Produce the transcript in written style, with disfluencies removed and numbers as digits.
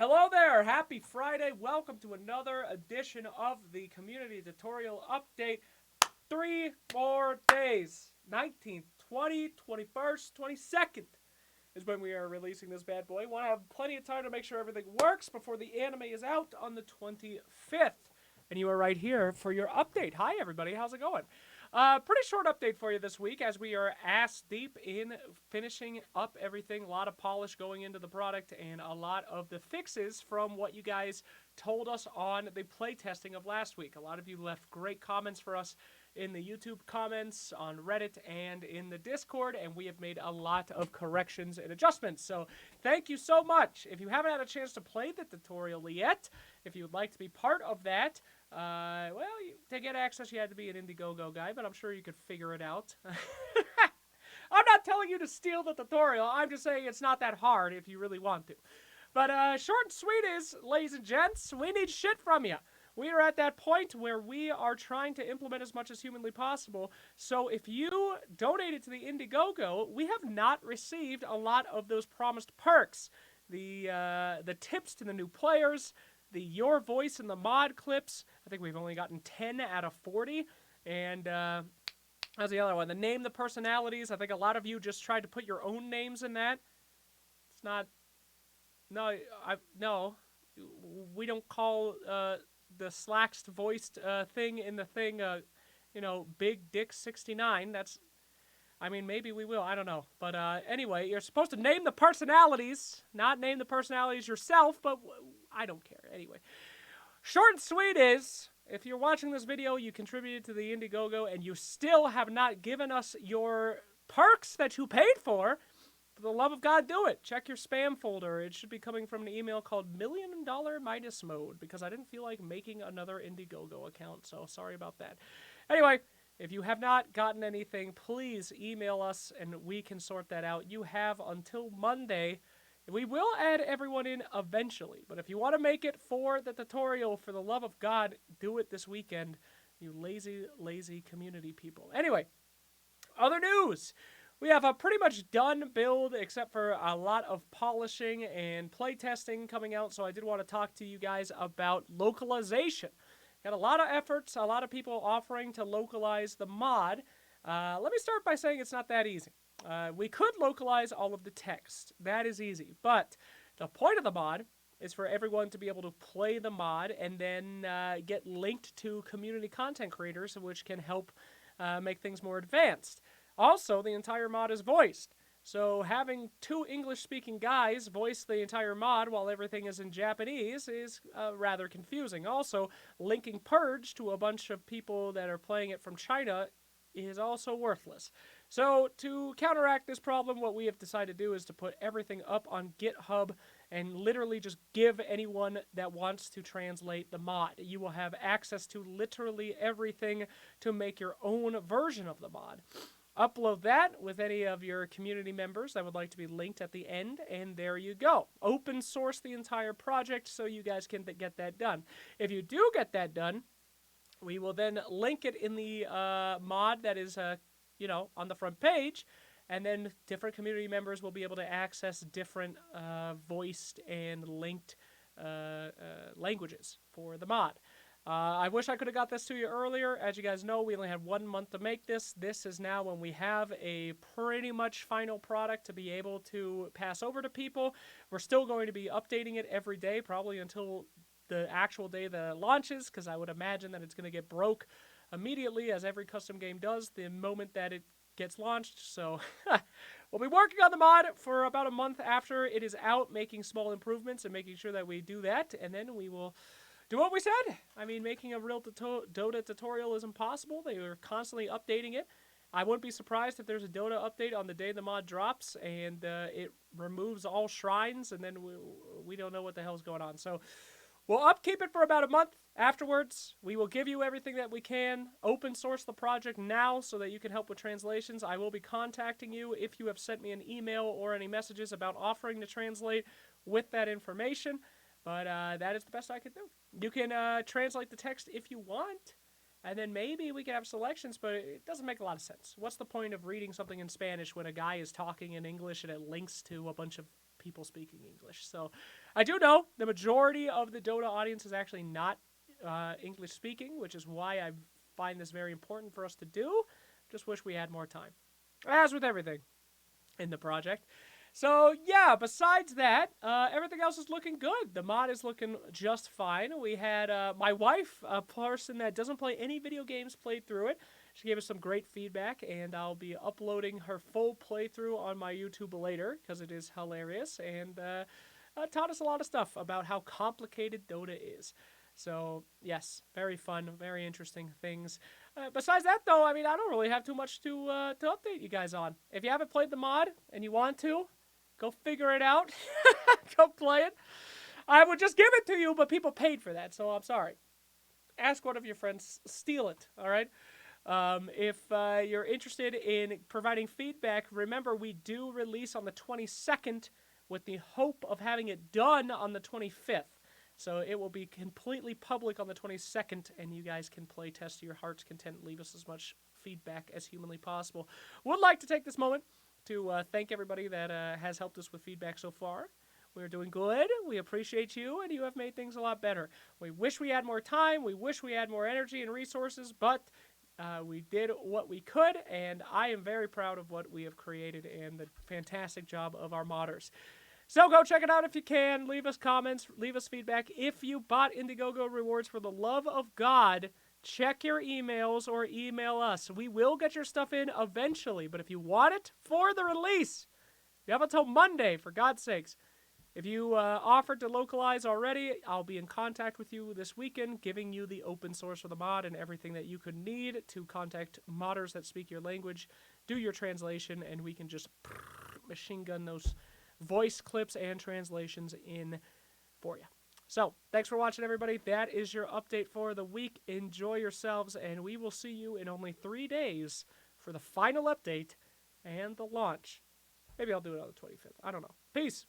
Hello there, happy Friday. Welcome to another edition of the Community Tutorial Update. 3 more days. 19th, 20th, 21st, 22nd is when we are releasing this bad boy. Want to have plenty of time to make sure everything works before the anime is out on the 25th. And you are right here for your update. Hi, everybody. How's it going? Pretty short update for you this week as we are ass deep in finishing up everything. A lot of polish going into the product and a lot of the fixes from what you guys told us on the playtesting of last week. A lot of you left great comments for us in the YouTube comments, on Reddit, and in the Discord, and we have made a lot of corrections and adjustments. So thank you so much. If you haven't had a chance to play the tutorial yet, if you would like to be part of that, to get access, you had to be an Indiegogo guy, but I'm sure you could figure it out. I'm not telling you to steal the tutorial. I'm just saying it's not that hard if you really want to. But short and sweet is, ladies and gents, we need shit from you. We are at that point where we are trying to implement as much as humanly possible. So if you donated to the Indiegogo, we have not received a lot of those promised perks. The tips to the new players, the Your Voice in the mod clips. I think we've only gotten 10 out of 40. And how's the other one? The name the personalities. I think a lot of you just tried to put your own names in that. It's not... No. We don't call the slacked voiced thing in the thing, Big Dick 69. That's... I mean, maybe we will. I don't know. But anyway, you're supposed to name the personalities, not name the personalities yourself, but I don't care. Anyway, short and sweet is, if you're watching this video, you contributed to the Indiegogo, and you still have not given us your perks that you paid for the love of God, do it. Check your spam folder. It should be coming from an email called $1 Million Midas Mode, because I didn't feel like making another Indiegogo account, so sorry about that. Anyway, if you have not gotten anything, please email us and we can sort that out. You have until Monday. We will add everyone in eventually, but if you want to make it for the tutorial, for the love of God, do it this weekend, you lazy, lazy community people. Anyway, other news. We have a pretty much done build, except for a lot of polishing and playtesting coming out, so I did want to talk to you guys about localization. Got a lot of efforts, a lot of people offering to localize the mod. Let me start by saying it's not that easy. We could localize all of the text. That is easy. But the point of the mod is for everyone to be able to play the mod and then get linked to community content creators, which can help make things more advanced. Also, the entire mod is voiced. So having two English-speaking guys voice the entire mod while everything is in Japanese is rather confusing. Also, linking Purge to a bunch of people that are playing it from China is also worthless. So to counteract this problem, what we have decided to do is to put everything up on GitHub and literally just give anyone that wants to translate the mod. You will have access to literally everything to make your own version of the mod. Upload that with any of your community members that would like to be linked at the end, and there you go. Open source the entire project so you guys can get that done. If you do get that done, we will then link it in the mod that is, on the front page, and then different community members will be able to access different voiced and linked languages for the mod. I wish I could have got this to you earlier. As you guys know, we only had 1 month to make this. This is now when we have a pretty much final product to be able to pass over to people. We're still going to be updating it every day, probably until the actual day that it launches, because I would imagine that it's going to get broke immediately, as every custom game does, the moment that it gets launched. So we'll be working on the mod for about a month after it is out, making small improvements and making sure that we do that, and then we will do what we said. I mean, making a real Dota tutorial is impossible. They are constantly updating it. I wouldn't be surprised if there's a Dota update on the day the mod drops and it removes all shrines, and then we don't know what the hell's going on. So we'll upkeep it for about a month. Afterwards, we will give you everything that we can. Open source the project now so that you can help with translations. I will be contacting you if you have sent me an email or any messages about offering to translate with that information. But that is the best I could do. You can translate the text if you want, and then maybe we can have selections, but it doesn't make a lot of sense. What's the point of reading something in Spanish when a guy is talking in English and it links to a bunch of people speaking English. So I do know the majority of the Dota audience is actually not English speaking, which is why I find this very important for us to do. Just wish we had more time. As with everything in the project. So yeah, besides that, everything else is looking good. The mod is looking just fine. We had my wife, a person that doesn't play any video games, played through it. She gave us some great feedback, and I'll be uploading her full playthrough on my YouTube later because it is hilarious and taught us a lot of stuff about how complicated Dota is. So yes, very fun, very interesting things. Besides that, though, I mean, I don't really have too much to update you guys on. If you haven't played the mod and you want to, go figure it out. Go play it. I would just give it to you, but people paid for that, so I'm sorry. Ask one of your friends, steal it. All right. If you're interested in providing feedback, remember we do release on the 22nd with the hope of having it done on the 25th. So it will be completely public on the 22nd, and you guys can play test to your heart's content. Leave us as much feedback as humanly possible. Would like to take this moment to thank everybody that has helped us with feedback so far. We're doing good. We appreciate you, and you have made things a lot better. We wish we had more time. We wish we had more energy and resources, but we did what we could, and I am very proud of what we have created and the fantastic job of our modders. So go check it out if you can. Leave us comments. Leave us feedback. If you bought Indiegogo rewards, for the love of God, check your emails or email us. We will get your stuff in eventually, but if you want it for the release, you have until Monday, for God's sakes. If you offered to localize already, I'll be in contact with you this weekend, giving you the open source for the mod and everything that you could need to contact modders that speak your language, do your translation, and we can just machine gun those voice clips and translations in for you. So, thanks for watching, everybody. That is your update for the week. Enjoy yourselves, and we will see you in only 3 days for the final update and the launch. Maybe I'll do it on the 25th. I don't know. Peace.